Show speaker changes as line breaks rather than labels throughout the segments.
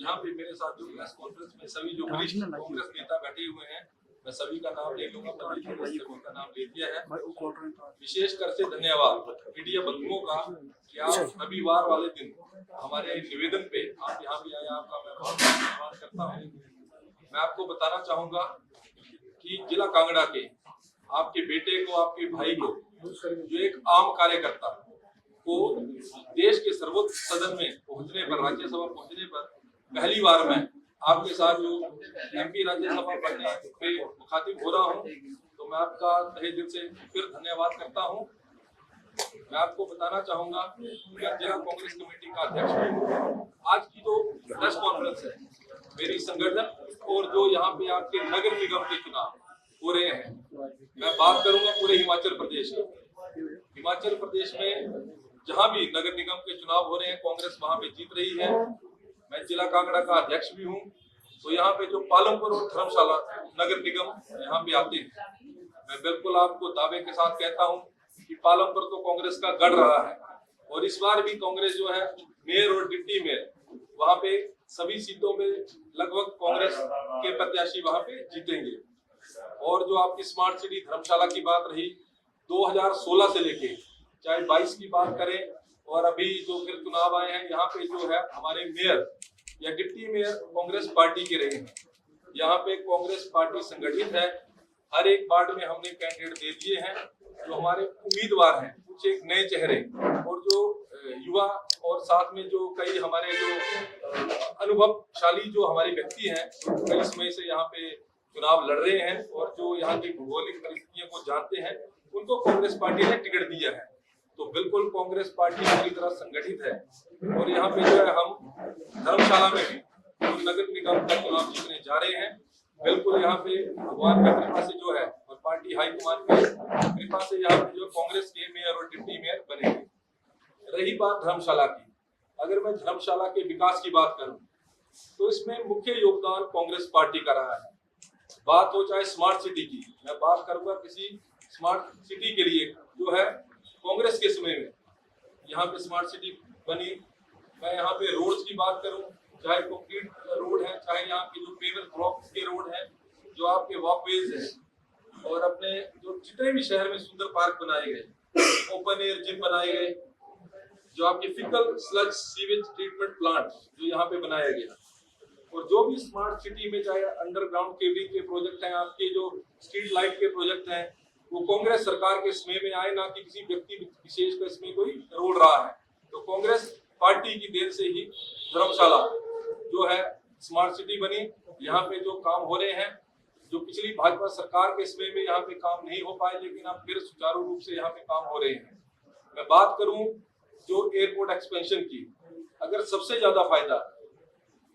यहाँ पे मेरे साथ जो प्रेस कॉन्फ्रेंस में सभी जो वरिष्ठ कांग्रेस नेता बैठे हुए हैं, मैं सभी का नाम ले लूंगा, सभी का नाम ले दिया है। विशेषकर से धन्यवाद मीडिया बंधुओं का कि आप रविवार वाले दिन हमारे निवेदन पे आप यहाँ भी आए, आपका मैं बहुत धन्यवाद करता हूँ। मैं आपको बताना चाहूंगा कि जिला कांगड़ा के आपके बेटे को, आपके भाई को, जो एक आम कार्यकर्ता को देश के सर्वोच्च सदन में पहुंचने पर, राज्यसभा पहुंचने पर पहली बार मैं आपके साथ जो एमपी राज्यसभा बनने पे मुखातिब हो रहा हूं, तो मैं आपका तहे दिल से फिर धन्यवाद करता हूं। मैं आपको बताना चाहूंगा कि जिला कांग्रेस कमेटी का अध्यक्ष हूं। आज की जो प्रेस कॉन्फ्रेंस है, मेरी संगठन और जो यहाँ पे आपके नगर निगम के चुनाव हो रहे हैं, मैं बात करूंगा पूरे हिमाचल प्रदेश की। हिमाचल प्रदेश में जहां भी नगर निगम के चुनाव हो रहे हैं, कांग्रेस वहां पे जीत रही है। मैं जिला कांगड़ा का अध्यक्ष भी हूं, तो यहाँ पे जो पालमपुर और धर्मशाला नगर निगम यहाँ पे आते हैं, मैं बिल्कुल आपको दावे के साथ कहता हूँ कि पालमपुर तो कांग्रेस का गढ़ रहा है, और इस बार भी कांग्रेस जो है मेयर और डिप्टी मेयर वहां पे सभी सीटों में लगभग कांग्रेस के प्रत्याशी वहां पे जीतेंगे। और जो आपकी स्मार्ट सिटी धर्मशाला की बात रही, 2016 से लेके चाहे 22 की बात करें और अभी जो फिर चुनाव आए हैं, यहाँ पे जो है हमारे मेयर या डिप्टी मेयर कांग्रेस पार्टी के रहे हैं। यहाँ पे कांग्रेस पार्टी संगठित है, हर एक वार्ड में हमने कैंडिडेट दे दिए हैं। जो हमारे उम्मीदवार हैं कुछ एक नए चेहरे और जो युवा और साथ में जो कई हमारे जो अनुभवशाली जो हमारे व्यक्ति हैं, कई समय से यहाँ पे चुनाव लड़ रहे हैं और जो यहाँ की भौगोलिक परिस्थितियों को जानते हैं, उनको कांग्रेस पार्टी ने टिकट दिया है। तो बिल्कुल कांग्रेस पार्टी पूरी तरह संगठित है, और यहाँ पे जो है हम धर्मशाला में भी जो नगर निगम का चुनाव जीतने जा रहे हैं। बिल्कुल यहाँ पे भगवान की कृपा से जो है और पार्टी हाईकमान की कृपा से यहाँ पे जो कांग्रेस के मेयर और डिप्टी मेयर बनेंगे। रही बात धर्मशाला की, अगर मैं धर्मशाला के विकास की बात करूं तो इसमें मुख्य योगदान कांग्रेस पार्टी का रहा है। बात हो चाहे स्मार्ट सिटी की, मैं बात करूंगा किसी स्मार्ट सिटी के लिए जो है कांग्रेस के समय में यहाँ पे स्मार्ट सिटी बनी। मैं यहाँ पे रोड्स की बात करूं, चाहे कंक्रीट रोड है, चाहे यहाँ पे जो पेवर ब्लॉक्स के रोड है, जो आपके वॉकवेज है, और अपने जो जितने भी शहर में सुंदर पार्क बनाए गए, ओपन एयर जिम बनाए गए, जो आपके faecal sludge sewage treatment plant जो यहाँ पे बनाया गया, और जो भी स्मार्ट सिटी में चाहे अंडरग्राउंड केबलिंग के प्रोजेक्ट हैं, आपके जो स्ट्रीट लाइट के प्रोजेक्ट हैं, वो कांग्रेस सरकार के समय में आए, ना कि किसी व्यक्ति विशेष का इसमें कोई रोल रहा है। तो कांग्रेस पार्टी की देन से ही धर्मशाला जो है स्मार्ट सिटी बनी। यहाँ पे जो काम हो रहे हैं, जो पिछली भाजपा सरकार के समय में यहाँ पे काम नहीं हो पाए, लेकिन अब फिर सुचारू रूप से यहाँ पे काम हो रहे हैं। मैं बात करूं जो एयरपोर्ट एक्सपेंशन की, अगर सबसे ज्यादा फायदा,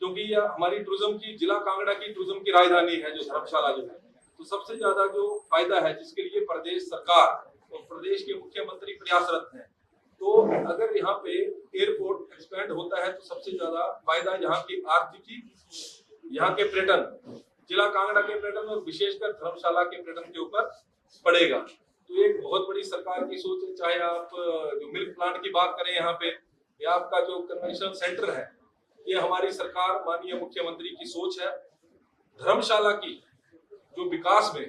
क्योंकि यह हमारी टूरिज्म की, जिला कांगड़ा की टूरिज्म की राजधानी है जो धर्मशाला जो है, तो सबसे ज्यादा जो फायदा है जिसके लिए प्रदेश सरकार और प्रदेश के मुख्यमंत्री प्रयासरत हैं, तो अगर यहाँ पे एयरपोर्ट एक्सपेंड होता है तो सबसे ज्यादा फायदा यहाँ की आर्थिकी, यहाँ के पर्यटन, जिला कांगड़ा के पर्यटन और विशेषकर धर्मशाला के पर्यटन के ऊपर पड़ेगा। तो एक बहुत बड़ी सरकार की सोच है। चाहे आप जो मिल्क प्लांट की बात करें यहाँ पे, या आपका जो कन्वेंशन सेंटर है, ये हमारी सरकार माननीय मुख्यमंत्री की सोच है। धर्मशाला की जो विकास में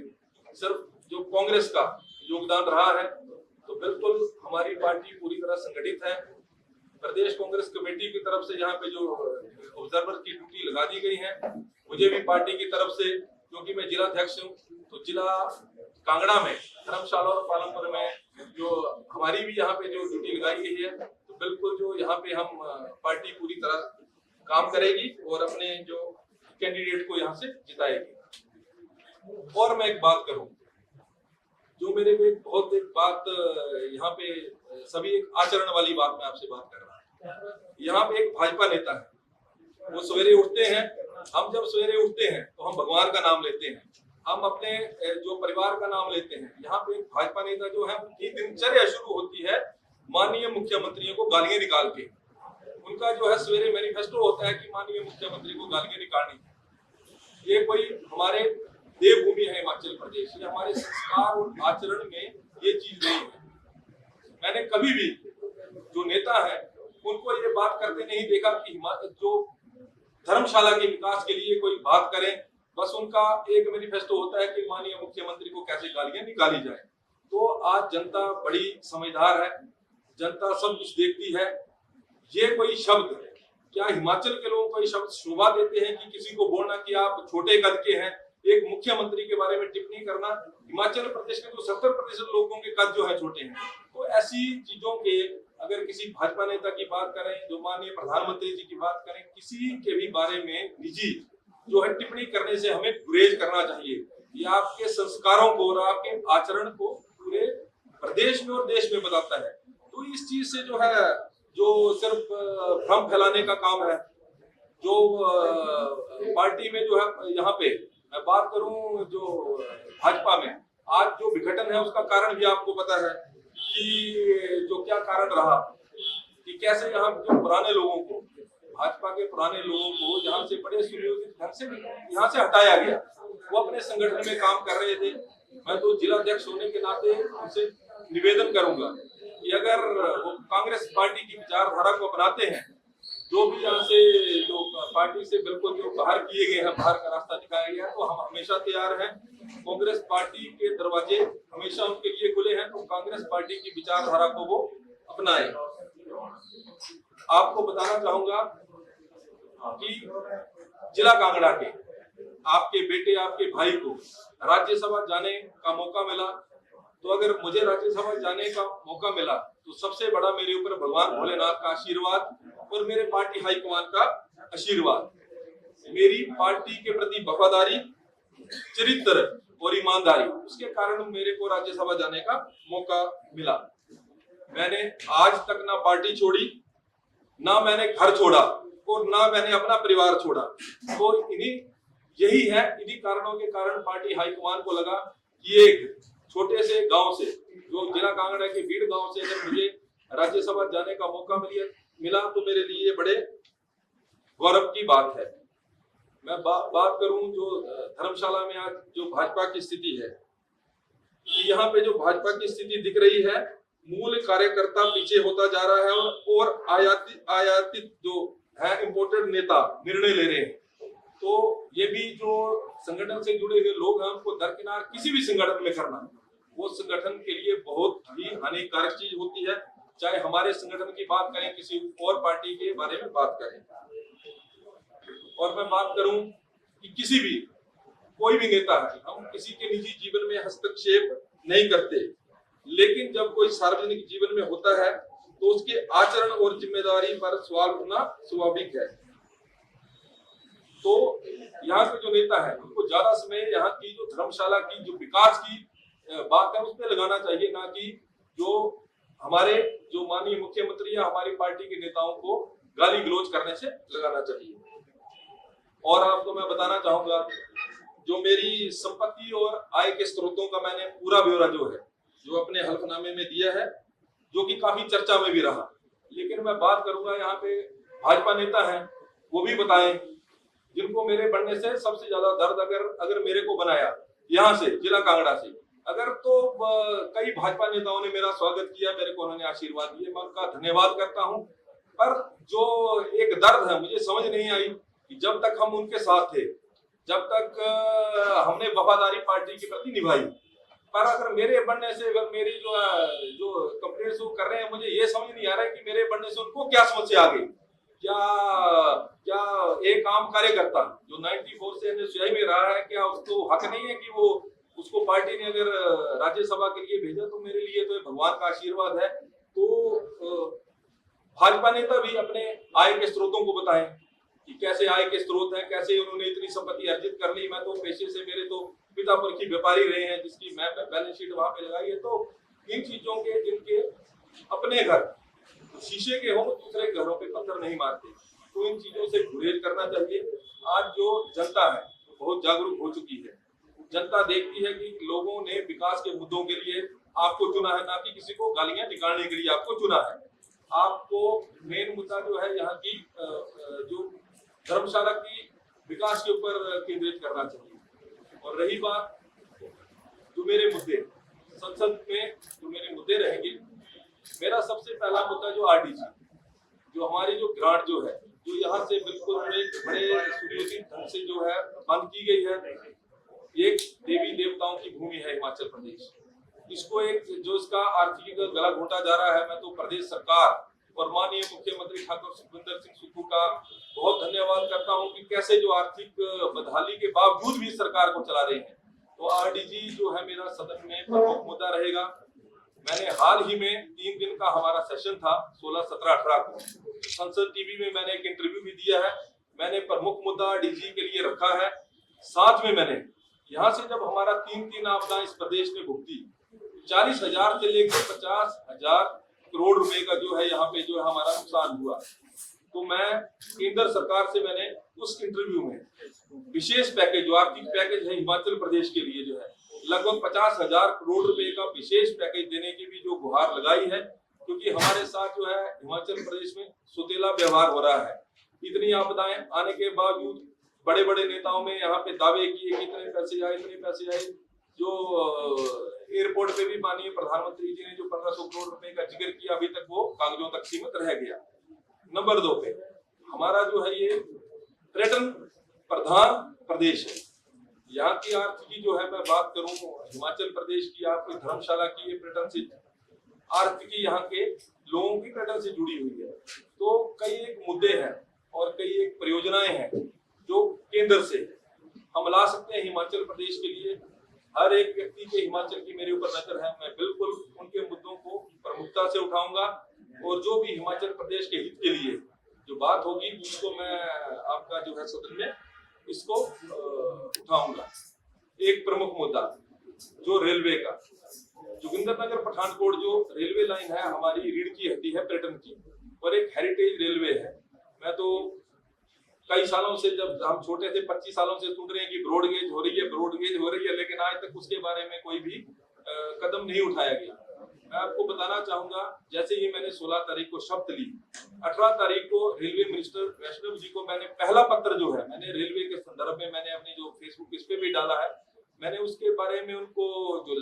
सिर्फ जो कांग्रेस का योगदान रहा है, तो बिल्कुल हमारी पार्टी पूरी तरह संगठित है। प्रदेश कांग्रेस कमेटी की तरफ से यहाँ पे जो ऑब्जर्वर की ड्यूटी लगा दी गई है, मुझे भी पार्टी की तरफ से, क्योंकि मैं जिला अध्यक्ष हूँ, तो जिला कांगड़ा में धर्मशाला और पालमपुर में जो हमारी भी यहाँ पे जो ड्यूटी लगाई गई है, तो बिल्कुल जो यहाँ पे हम पार्टी पूरी तरह काम करेगी और अपने जो कैंडिडेट को यहाँ से जिताएगी। और मैं एक बात करूं, जो मेरे में बहुत एक बात यहाँ पे सभी एक आचरण वाली बात मैं आपसे बात कर रहा हूँ। यहाँ पे एक भाजपा नेता है, वो सवेरे उठते हैं, हम जब सवेरे उठते हैं तो हम भगवान का नाम लेते हैं, हम अपने जो परिवार का नाम लेते हैं। यहाँ पे एक भाजपा नेता जो है, उनकी दिनचर्या शुरू होती है माननीय मुख्यमंत्रियों को गालियां निकाल के। उनका जो है सवेरे मैनिफेस्टो होता है कि माननीय मुख्यमंत्री को गालियां निकालनी। ये कोई हमारे देवभूमि है हिमाचल प्रदेश, ये हमारे संस्कार और आचरण में ये चीज नहीं है। मैंने कभी भी जो नेता है उनको ये बात करते नहीं देखा कि जो धर्मशाला के विकास के लिए कोई बात करें, बस उनका एक मैनिफेस्टो होता है कि माननीय मुख्यमंत्री को कैसे गालियां निकाली जाए। तो आज जनता बड़ी समझदार है, जनता सब कुछ देखती है। ये कोई शब्द क्या हिमाचल के लोगों को ये शब्द शोभा देते हैं कि किसी को बोलना कि आप छोटे कद के हैं, एक मुख्यमंत्री के बारे में टिप्पणी करना। हिमाचल प्रदेश के तो 70% लोगों के कद जो है छोटे हैं। तो ऐसी चीजों के अगर किसी भाजपा नेता की बात करें, जो माननीय प्रधानमंत्री जी की बात करें, किसी के भी बारे में निजी जो है टिप्पणी करने से हमें गुरेज करना चाहिए। ये आपके संस्कारों को और आपके आचरण को पूरे प्रदेश में और देश में बताता है। तो इस चीज से जो है, जो सिर्फ भ्रम फैलाने का काम है, जो पार्टी में जो है, यहाँ पे मैं बात करूं जो भाजपा में आज जो विघटन है उसका कारण भी आपको पता है कि जो क्या कारण रहा कि कैसे यहाँ जो पुराने लोगों को, भाजपा के पुराने लोगों को यहाँ से बड़े सुनियोजित ढंग से यहाँ से हटाया गया। वो अपने संगठन में काम कर रहे थे। मैं तो जिला अध्यक्ष होने के नाते उनसे निवेदन करूंगा कि अगर वो कांग्रेस पार्टी की विचारधारा को अपनाते हैं, जो भी यहाँ से जो पार्टी से बिल्कुल जो बाहर किए गए हैं, बाहर का रास्ता दिखाया गया है, तो हम हमेशा तैयार हैं। कांग्रेस पार्टी के दरवाजे हमेशा उनके लिए खुले हैं। तो कांग्रेस पार्टी की विचारधारा को वो अपनाएं। आपको बताना चाहूंगा कि जिला कांगड़ा के आपके बेटे, आपके भाई को राज्यसभा जाने का मौका मिला। तो अगर मुझे राज्यसभा जाने का मौका मिला तो सबसे बड़ा मेरे ऊपर भगवान भोलेनाथ का आशीर्वाद और मेरे पार्टी हाईकमान का आशीर्वाद, मेरी पार्टी के प्रति वफादारी, चरित्र और ईमानदारी, उसके कारण मेरे को राज्यसभा जाने का मौका मिला। मैंने आज तक ना पार्टी छोड़ी, ना मैंने घर छोड़ा और ना मैंने अपना परिवार छोड़ा। तो यही है, इन्हीं कारणों के कारण पार्टी हाईकमान को लगा कि एक छोटे से गांव से, जो जिला कांगड़ा के भीड़ गांव से अगर मुझे राज्यसभा जाने का मौका मिला तो मेरे लिए बड़े गौरव की बात है। मैं बात करूं जो धर्मशाला में आज जो भाजपा की स्थिति है, कि यहाँ पे जो भाजपा की स्थिति दिख रही है, मूल कार्यकर्ता पीछे होता जा रहा है और आयातित जो है इम्पोर्टेड नेता निर्णय ले रहे हैं। तो ये भी जो संगठन से जुड़े हुए लोग हैं उनको दरकिनार किसी भी संगठन में करना, वो संगठन के लिए बहुत ही हानिकारक चीज होती है। चाहे हमारे संगठन की बात करें, किसी और पार्टी के बारे में बात करें। और मैं बात करूं कि किसी भी कोई भी नेता है, हम किसी के निजी जीवन में हस्तक्षेप नहीं करते, लेकिन जब कोई सार्वजनिक जीवन में होता है तो उसके आचरण और जिम्मेदारी पर सवाल उठना स्वाभाविक है। तो यहाँ के जो नेता है उनको ज्यादा समय यहाँ की जो धर्मशाला की जो विकास की बात है उस पर लगाना चाहिए, ना कि जो हमारे जो माननीय मुख्यमंत्री या हमारी पार्टी के नेताओं को गाली गलौज करने से लगाना चाहिए। और आपको मैं बताना चाहूंगा, जो मेरी संपत्ति और आय के स्रोतों का मैंने पूरा ब्यौरा जो है, जो अपने हल्फनामे में दिया है, जो कि काफी चर्चा में भी रहा। लेकिन मैं बात करूंगा, यहाँ पे भाजपा नेता हैं, वो भी बताएं जिनको मेरे बनने से सबसे ज्यादा दर्द अगर मेरे को बनाया यहाँ से जिला कांगड़ा से, अगर तो कई भाजपा नेताओं ने मेरा स्वागत किया, मेरे को उन्होंने आशीर्वाद दिए, मैं उनका धन्यवाद करता हूँ। पर जो एक दर्द है, मुझे समझ नहीं आई कि जब तक हम उनके साथ थे, जब तक हमने वफादारी पार्टी के प्रति निभाई, पर अगर मेरे बनने से अगर मेरी जो कंप्लेंट्स वो कर रहे हैं, मुझे ये समझ नहीं आ रहा है कि मेरे बनने से उनको क्या समस्या आ गई। क्या एक आम कार्यकर्ता जो 94 से एनएसयूआई में रहा है, क्या उसको हक नहीं है कि वो उसको पार्टी ने अगर राज्यसभा के लिए भेजा तो मेरे लिए तो भगवान का आशीर्वाद है। तो भाजपा नेता भी अपने आय के स्रोतों को बताएं कि कैसे आय के स्रोत हैं, कैसे उन्होंने इतनी संपत्ति अर्जित कर ली। मैं तो पेशे से, मेरे तो पिता पुरखी व्यापारी रहे हैं, जिसकी मैं बैलेंस शीट वहां पे लगाई है। तो इन चीजों के, जिनके अपने घर शीशे के हों, दूसरे घरों पे पत्थर नहीं मारते, तो इन चीजों से गुरेज करना चाहिए। आज जो जनता है बहुत जागरूक हो चुकी है। जनता देखती है कि लोगों ने विकास के मुद्दों के लिए आपको चुना है, ना कि किसी को गालियां निकालने के लिए आपको चुना है। आपको मेन मुद्दा जो है यहाँ की जो धर्मशाला की विकास के ऊपर केंद्रित करना चाहिए। और रही बात जो मेरे मुद्दे, संसद में जो मेरे मुद्दे रहेंगे, मेरा सबसे पहला मुद्दा जो आरडीजी, जो हमारी जो ग्रांट जो है, जो यहाँ से बिल्कुल एक बड़े सुनियोजित ढंग से जो है बंद की गई है। एक देवी देवताओं की भूमि है हिमाचल प्रदेश, इसको एक जो इसका आर्थिक गला घोटा जा रहा है, मैं तो प्रदेश सरकार और माननीय मुख्यमंत्री ठाकुर सुखविंदर सिंह सुक्खू का बहुत धन्यवाद करता हूं कि कैसे जो आर्थिक बदहाली के बावजूद भी सरकार को चला रहे हैं। तो आरडीजी जो है मेरा सदन में प्रमुख मुद्दा रहेगा। मैंने हाल ही में 3 दिन का हमारा सेशन था 16, 17, 18 को संसद टीवी में मैंने एक इंटरव्यू भी दिया है। मैंने प्रमुख मुद्दा डीजी के लिए रखा है। साथ में मैंने यहाँ से जब हमारा 3 आपदा इस प्रदेश ने भुगती, 40,000 से लेकर 50,000 करोड़ रुपए का जो है यहाँ पे जो है हमारा नुकसान हुआ, तो मैं केंद्र सरकार से मैंने उस इंटरव्यू में विशेष पैकेज, जो आर्थिक पैकेज है हिमाचल प्रदेश के लिए जो है लगभग 50,000 करोड़ रुपए का विशेष पैकेज देने की भी जो गुहार लगाई है, क्योंकि हमारे साथ जो है हिमाचल प्रदेश में सुतेला व्यवहार हो रहा है। इतनी आपदाएं आने के बावजूद बड़े बड़े नेताओं में यहाँ पे दावे किए कि इतने पैसे आए, इतने पैसे आए। जो एयरपोर्ट पे भी माननीय प्रधानमंत्री जी ने जो 1500 करोड़ रुपए का जिक्र किया, अभी तक वो कागजों तक सीमित रह गया। नंबर 2 पे हमारा जो है ये पर्यटन प्रधान प्रदेश है। यहाँ की आर्थिकी जो है मैं बात करूं हिमाचल प्रदेश की, आपकी धर्मशाला की ये पर्यटन से आर्थिकी यहाँ के लोगों की पर्यटन से जुड़ी हुई है। तो कई एक मुद्दे हैं और कई एक परियोजनाएं हैं जो केंद्र से हम ला सकते हैं हिमाचल प्रदेश के लिए। हर एक व्यक्ति के हिमाचल की मेरे ऊपर नजर है, मैं बिल्कुल उनके मुद्दों को प्रमुखता से उठाऊंगा और जो भी हिमाचल प्रदेश के हित के लिए जो बात होगी उसको मैं आपका जो है सदन में इसको उठाऊंगा। एक प्रमुख मुद्दा जो रेलवे का, जोगिंद्रनगर पठानकोट जो रेलवे लाइन है हमारी रीढ़ की हड्डी है पर्यटन की, और एक हेरिटेज रेलवे है। मैं तो कई सालों से, जब हम छोटे थे 25 सालों से सुन रहे हैं कि ब्रॉडगेज हो रही है, ब्रॉडगेज हो रही है, लेकिन आज तक उसके बारे में कोई भी कदम नहीं उठाया गया। मैं आपको बताना चाहूंगा, जैसे ही मैंने 16 तारीख को शपथ ली, 18 तारीख को रेलवे मिनिस्टर वैष्णव जी को मैंने पहला पत्र जो है मैंने रेलवे के संदर्भ में मैंने अपने जो फेसबुक इस पे भी डाला है, मैंने उसके बारे में उनको जो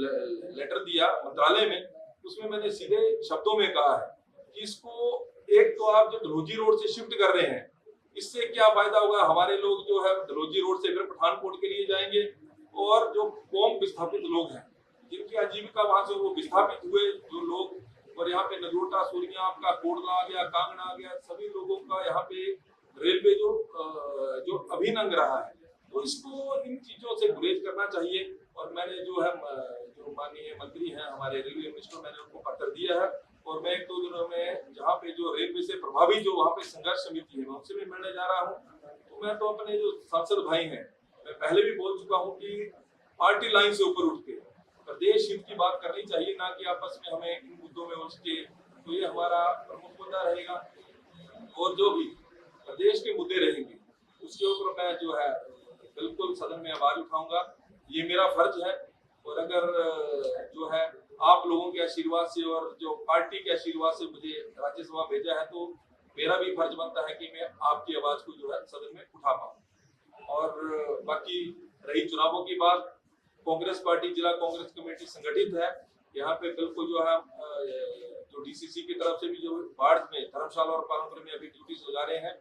लेटर दिया मंत्रालय में, उसमें मैंने सीधे शब्दों में कहा है कि इसको एक तो आप जो डलहौजी रोड से शिफ्ट कर रहे हैं, इससे क्या फायदा होगा, हमारे लोग जो है डलहौजी रोड से फिर पठानकोट के लिए जाएंगे, और जो कौम विस्थापित लोग हैं जिनकी आजीविका वहां से वो विस्थापित हुए जो लोग, और यहाँ पे नगरोटा, सूरिया, आपका कोटला आ गया, कांगड़ा आ गया, सभी लोगों का यहाँ पे रेलवे जो अभिन्न अंग रहा है, तो इसको इन चीजों से गुरेज करना चाहिए। और मैंने जो है जो माननीय मंत्री हैं हमारे रेलवे मिनिस्टर, मैंने उनको पत्र दिया है, और मैं 1-2 दिनों में जहाँ पे जो रेलवे से प्रभावी जो वहाँ पे संघर्ष समिति है, मैं उनसे भी मिलने जा रहा हूँ। तो मैं तो अपने जो सांसद भाई हैं, मैं पहले भी बोल चुका हूँ कि पार्टी लाइन से ऊपर उठ के प्रदेश हित की बात करनी चाहिए, ना कि आपस में हमें इन मुद्दों में उलझ के। तो ये हमारा प्रमुख मुद्दा रहेगा, और जो भी प्रदेश के मुद्दे रहेंगे उसके ऊपर मैं जो है बिल्कुल सदन में आवाज उठाऊंगा, ये मेरा फर्ज है। और अगर जो है आप लोगों के आशीर्वाद से और जो पार्टी के आशीर्वाद से मुझे राज्यसभा भेजा है, तो मेरा भी फर्ज बनता है कि मैं आपकी आवाज को जो है सदन में उठा पाऊं। और बाकी रही चुनावों की बात, कांग्रेस पार्टी जिला कांग्रेस कमेटी संगठित है। यहाँ पे बिल्कुल जो है जो डीसीसी की तरफ से भी जो बाढ़ में धर्मशाला और पालमपुर में अभी ड्यूटीज लगा रहे हैं।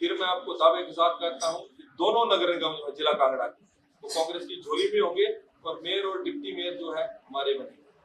फिर मैं आपको दावे के साथ कहता हूँ कि दोनों नगर निगम जो है जिला कांगड़ा के, तो कांग्रेस की झोली में होंगे, और मेयर और डिप्टी मेयर जो है हमारे बने।